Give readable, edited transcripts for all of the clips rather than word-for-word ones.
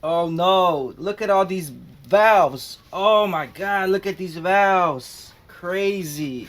Oh no, look at all these valves. Oh my god, look at these valves. Crazy.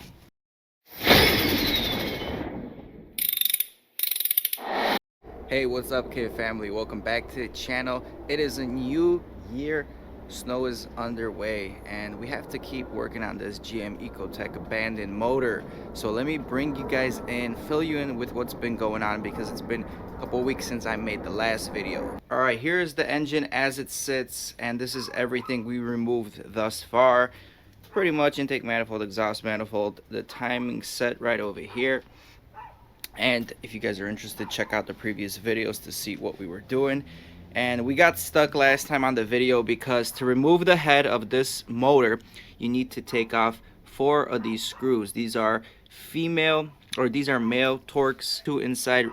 Hey, what's up, kid family? Welcome back to the channel. It is a new year. Snow is underway and we have to keep working on this GM Ecotec abandoned motor. So let me bring you guys in, fill you in with what's been going on, because it's been a couple weeks since I made the last video. All right, here's the engine as it sits, and this is everything we removed thus far. Pretty much intake manifold, exhaust manifold, the timing set right over here. And if you guys are interested, check out the previous videos to see what we were doing. And we got stuck last time on the video because to remove the head of this motor, you need to take off 4 of these screws. These are male Torx, 2 inside,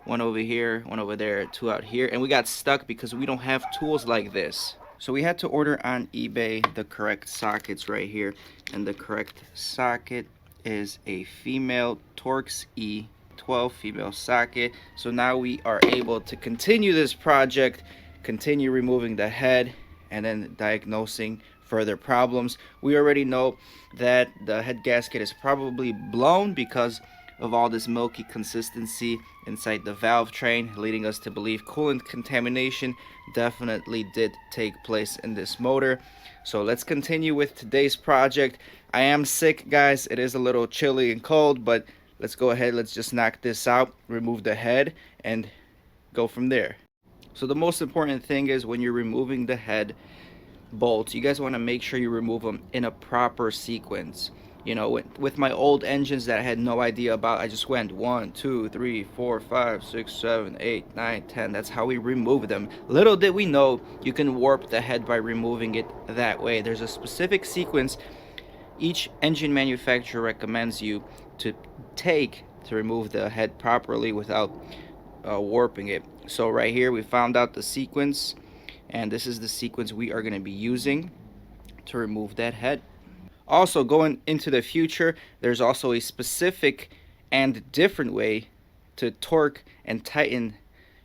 1 over here, 1 over there, 2 out here. And we got stuck because we don't have tools like this. So we had to order on eBay the correct sockets right here. And the correct socket is a female Torx E 12 female socket. So now we are able to continue this project, continue removing the head, and then diagnosing further problems. We already know that the head gasket is probably blown because of all this milky consistency inside the valve train, leading us to believe coolant contamination definitely did take place in this motor. So let's continue with today's project. I am sick, guys. It is a little chilly and cold, but let's go ahead, let's just knock this out, remove the head, and go from there. So the most important thing is when you're removing the head bolts, you guys want to make sure you remove them in a proper sequence. You know, with my old engines that I had no idea about, I just went 1, 2, 3, 4, 5, 6, 7, 8, 9, 10. That's how we remove them. Little did we know you can warp the head by removing it that way. There's a specific sequence each engine manufacturer recommends you to take to remove the head properly without warping it. So right here we found out the sequence, and this is the sequence we are going to be using to remove that head. Also, going into the future, there's also a specific and different way to torque and tighten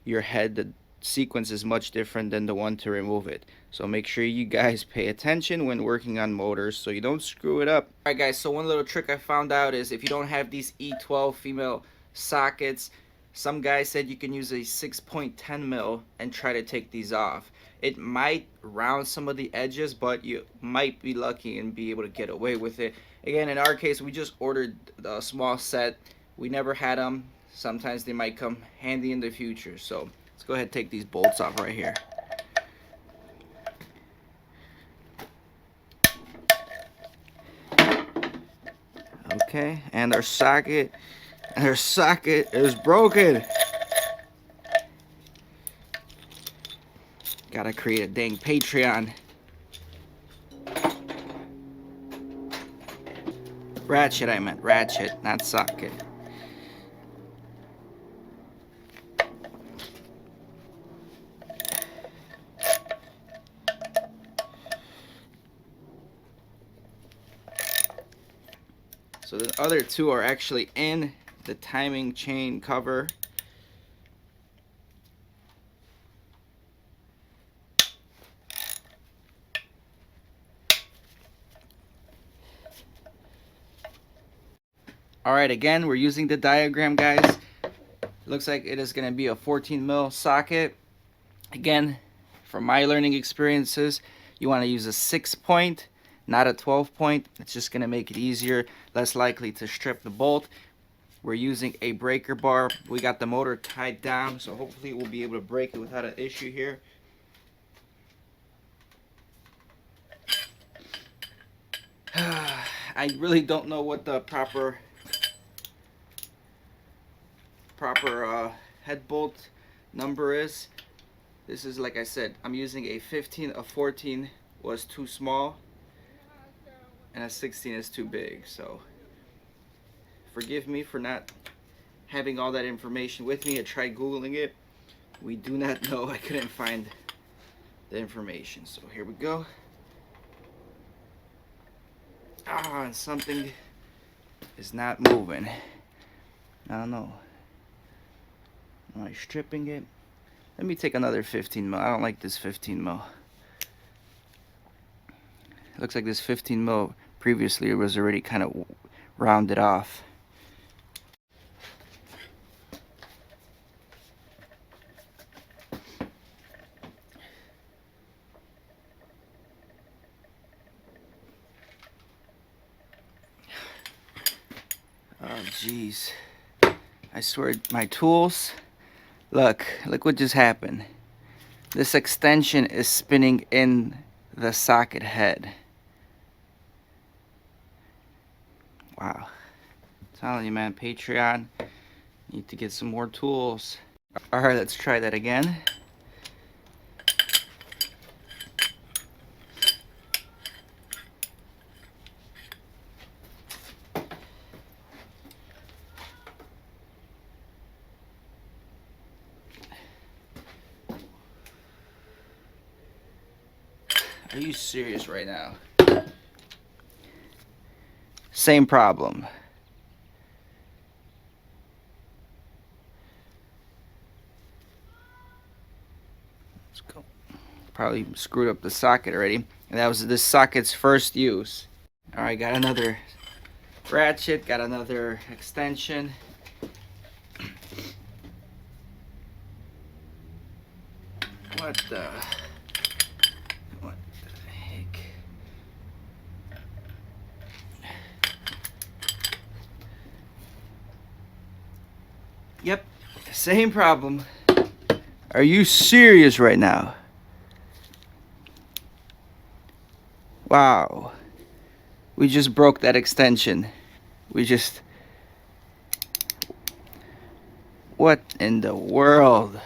your head. The sequence is much different than the one to remove it. So make sure you guys pay attention when working on motors so you don't screw it up. Alright guys, so one little trick I found out is if you don't have these E12 female sockets, some guy said you can use a 6.10 mil and try to take these off. It might round some of the edges, but you might be lucky and be able to get away with it. Again, in our case, we just ordered a small set. We never had them. Sometimes they might come handy in the future. So let's go ahead and take these bolts off right here. Okay, and our socket is broken. Gotta create a dang Patreon. Ratchet, I meant ratchet, not socket. So the other two are actually in the timing chain cover. Alright, again, we're using the diagram, guys. It looks like it is going to be a 14 mil socket. Again, from my learning experiences, you want to use a 6-point, not a 12-point. It's just going to make it easier, less likely to strip the bolt. We're using a breaker bar. We got the motor tied down, so hopefully we'll be able to break it without an issue here. I really don't know what the proper head bolt number is. This is, like I said, I'm using a 15. A 14 was too small and a 16 is too big, so forgive me for not having all that information with me. I tried googling it. We do not know. I couldn't find the information, so here we go. And something is not moving. I don't know. Am I stripping it? Let me take another 15 mil. I don't like this 15 mil. It looks like this 15 mil previously was already kind of rounded off. Oh jeez. I swear my tools, look what just happened. This extension is spinning in the socket head. Wow. I'm telling you, man, Patreon, need to get some more tools. Alright, let's try that again. Are you serious right now? Same problem. Let's go. Probably screwed up the socket already. And that was this socket's first use. Alright, got another ratchet, got another extension. What the heck? Yep, same problem. Are you serious right now? Wow. We just broke that extension. What in the world?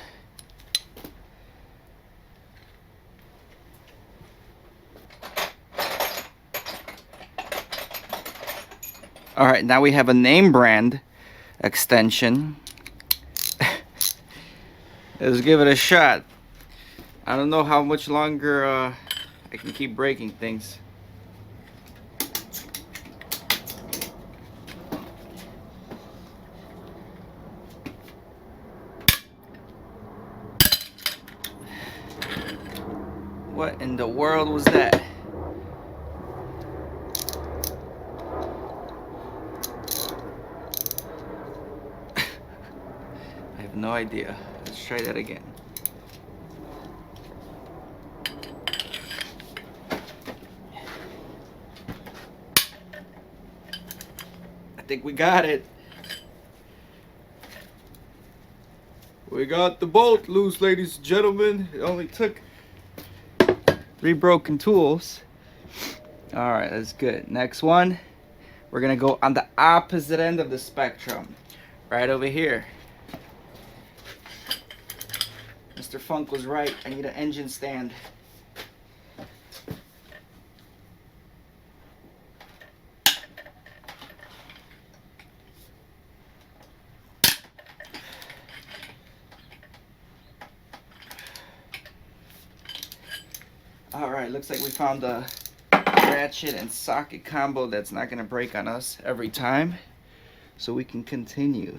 Alright, now we have a name brand extension. Let's give it a shot. I don't know how much longer I can keep breaking things. What in the world was that? I have no idea. Let's try that again. I think we got it. We got the bolt loose, ladies and gentlemen. It only took 3 broken tools. Alright, that's good. Next one, we're gonna go on the opposite end of the spectrum. Right over here. Mr. Funk was right. I need an engine stand. Alright, looks like we found a ratchet and socket combo that's not going to break on us every time. So we can continue.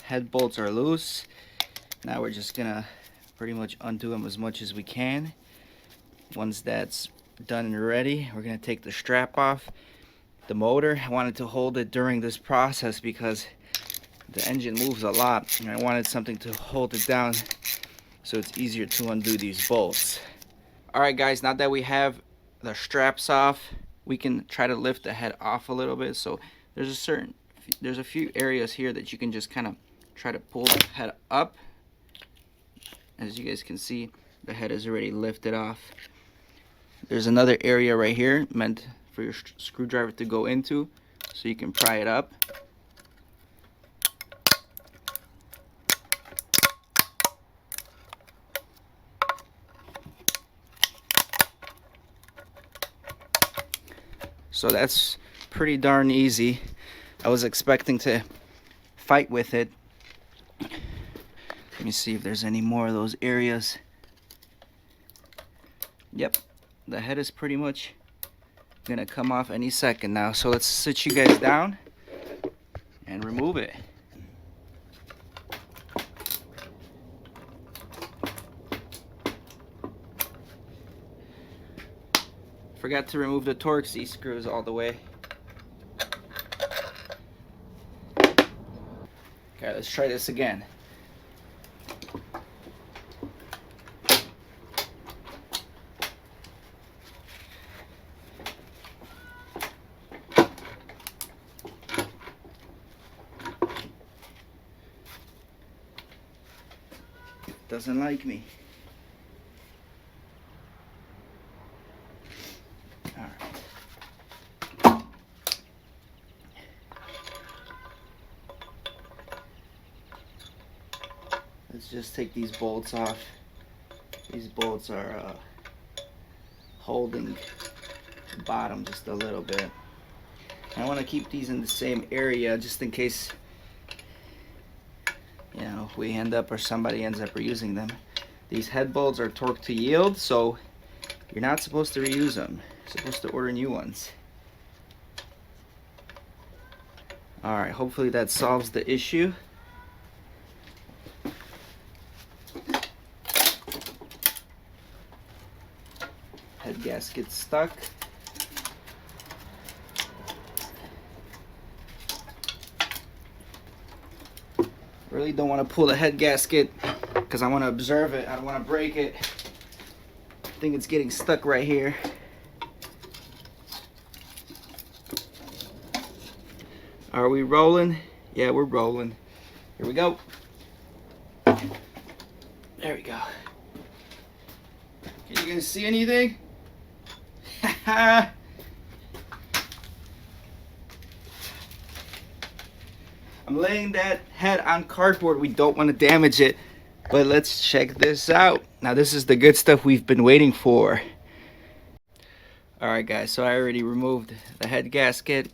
head bolts are loose. Now we're just gonna pretty much undo them as much as we can. Once that's done and ready, we're gonna take the strap off. The motor, I wanted to hold it during this process because the engine moves a lot, and I wanted something to hold it down so it's easier to undo these bolts. Alright guys, now that we have the straps off, we can try to lift the head off a little bit. So there's a few areas here that you can just kind of try to pull the head up. As you guys can see, the head is already lifted off. There's another area right here meant for your screwdriver to go into, so you can pry it up. So that's pretty darn easy. I was expecting to fight with it. Let me see if there's any more of those areas. Yep, the head is pretty much gonna come off any second now. So let's sit you guys down and remove it. Forgot to remove the Torx screws all the way. Okay, let's try this again. Doesn't like me. Alright. Let's just take these bolts off. These bolts are holding the bottom just a little bit. I want to keep these in the same area just in case, you know, we end up or somebody ends up reusing them. These head bolts are torqued to yield, so you're not supposed to reuse them. You're supposed to order new ones. Alright, hopefully that solves the issue. Head gasket stuck. Really don't want to pull the head gasket because I want to observe it. I don't want to break it. I think it's getting stuck right here. Are we rolling? Yeah, we're rolling. Here we go. There we go. Can you guys see anything? I'm laying that head on cardboard. We don't want to damage it, but let's check this out. Now this is the good stuff we've been waiting for. Alright guys, so I already removed the head gasket,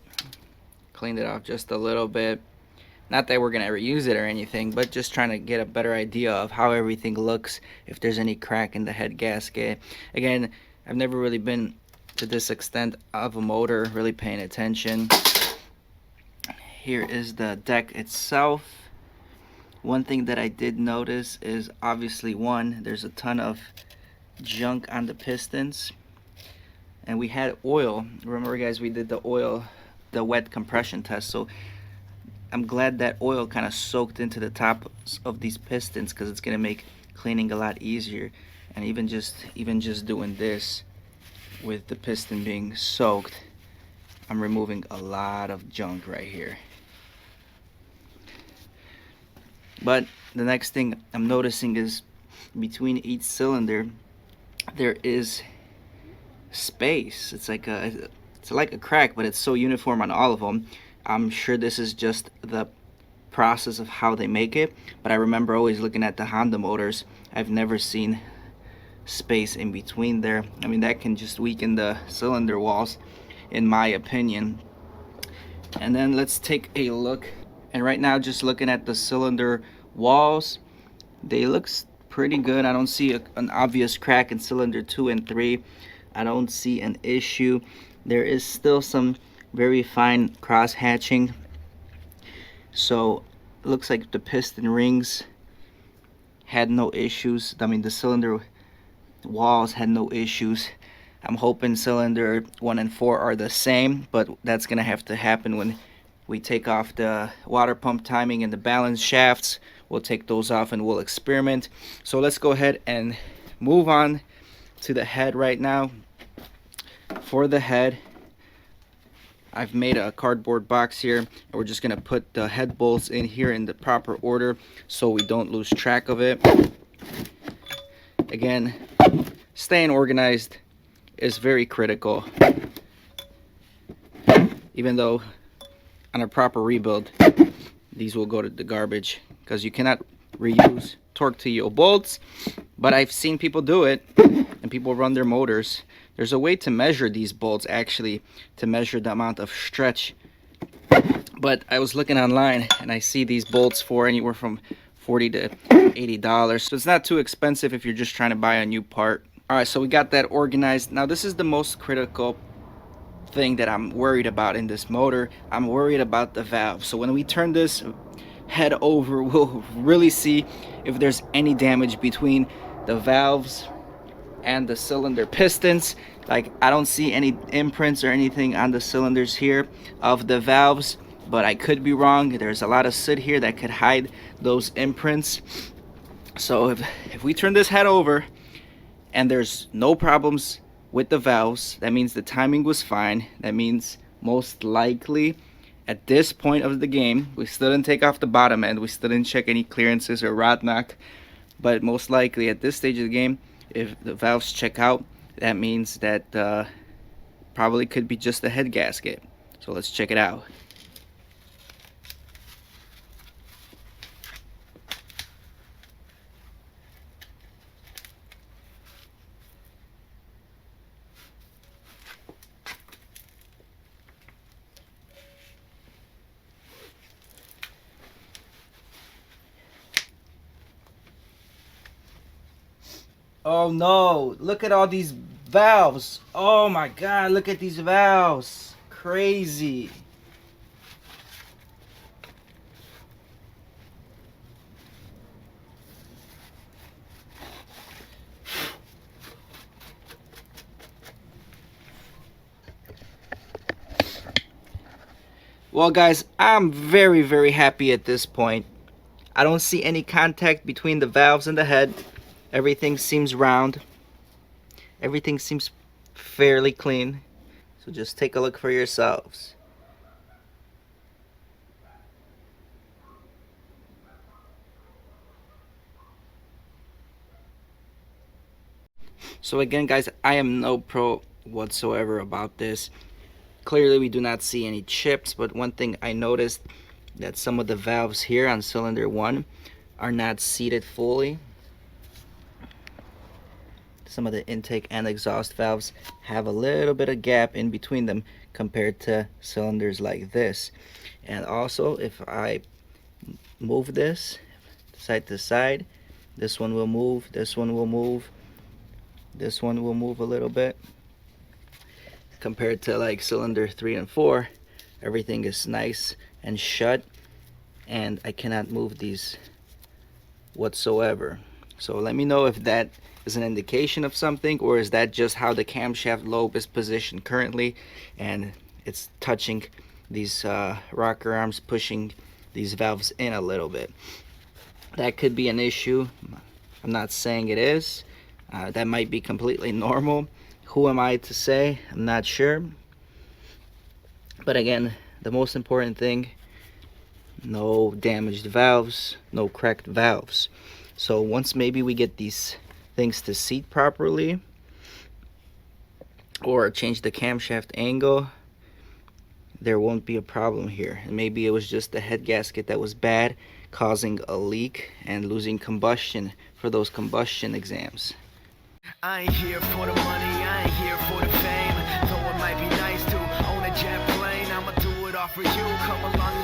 cleaned it off just a little bit. Not that we're gonna reuse it or anything, but just trying to get a better idea of how everything looks, if there's any crack in the head gasket. Again, I've never really been to this extent of a motor, really paying attention. Here is the deck itself. One thing that I did notice is obviously there's a ton of junk on the pistons, and we had oil. Remember guys, we did the wet compression test, so I'm glad that oil kind of soaked into the top of these pistons, because it's gonna make cleaning a lot easier. And even just doing this with the piston being soaked, I'm removing a lot of junk right here. But the next thing I'm noticing is between each cylinder there is space. It's like a crack, but it's so uniform on all of them. I'm sure this is just the process of how they make it, but I remember always looking at the Honda motors. I've never seen space in between there. I mean, that can just weaken the cylinder walls, in my opinion. And then let's take a look. And right now, just looking at the cylinder walls, they look pretty good. I don't see an obvious crack in cylinder 2 and 3. I don't see an issue. There is still some very fine cross hatching, so It looks like the piston rings had no issues. I mean, the cylinder walls had no issues. I'm hoping cylinder 1 and 4 are the same, but that's gonna have to happen when we take off the water pump timing and the balance shafts. We'll take those off and we'll experiment. So let's go ahead and move on to the head right now. For the head, I've made a cardboard box here, and we're just gonna put the head bolts in here in the proper order so we don't lose track of it. Again, staying organized is very critical, even though on a proper rebuild these will go to the garbage because you cannot reuse torque to yield bolts. But I've seen people do it, and people run their motors. There's a way to measure these bolts, actually, to measure the amount of stretch. But I was looking online and I see these bolts for anywhere from $40 to $80. So it's not too expensive if you're just trying to buy a new part. Alright, so we got that organized. Now this is the most critical thing that I'm worried about in this motor. I'm worried about the valve. So when we turn this head over, we'll really see if there's any damage between the valves and the cylinder pistons. Like, I don't see any imprints or anything on the cylinders here of the valves, but I could be wrong. There's a lot of soot here that could hide those imprints. So if we turn this head over and there's no problems with the valves, that means the timing was fine. That means most likely at this point of the game, we still didn't take off the bottom end, we still didn't check any clearances or rod knock, but most likely at this stage of the game, if the valves check out, that means that probably could be just the head gasket. So let's check it out. Oh no, look at all these valves. Oh my god, look at these valves. Crazy. Well guys, I'm very happy at this point. I don't see any contact between the valves and the head. Everything seems round. Everything seems fairly clean. So just take a look for yourselves. So again guys, I am no pro whatsoever about this. Clearly we do not see any chips, but one thing I noticed that some of the valves here on cylinder 1 are not seated fully. Some of the intake and exhaust valves have a little bit of gap in between them compared to cylinders like this. And also, if I move this side to side, this one will move, this one will move, this one will move a little bit. Compared to like cylinder 3 and 4, everything is nice and shut, and I cannot move these whatsoever. So let me know if that is an indication of something, or is that just how the camshaft lobe is positioned currently and it's touching these rocker arms, pushing these valves in a little bit. That could be an issue. I'm not saying it is. That might be completely normal. Who am I to say? I'm not sure. But again, the most important thing, no damaged valves, no cracked valves. So once maybe we get these things to seat properly, or change the camshaft angle, there won't be a problem here. And maybe it was just the head gasket that was bad, causing a leak and losing combustion for those combustion exams. I ain't here for the money, I ain't here for the fame. Though it might be nice to own a jet plane, I'ma do it all for you. Come along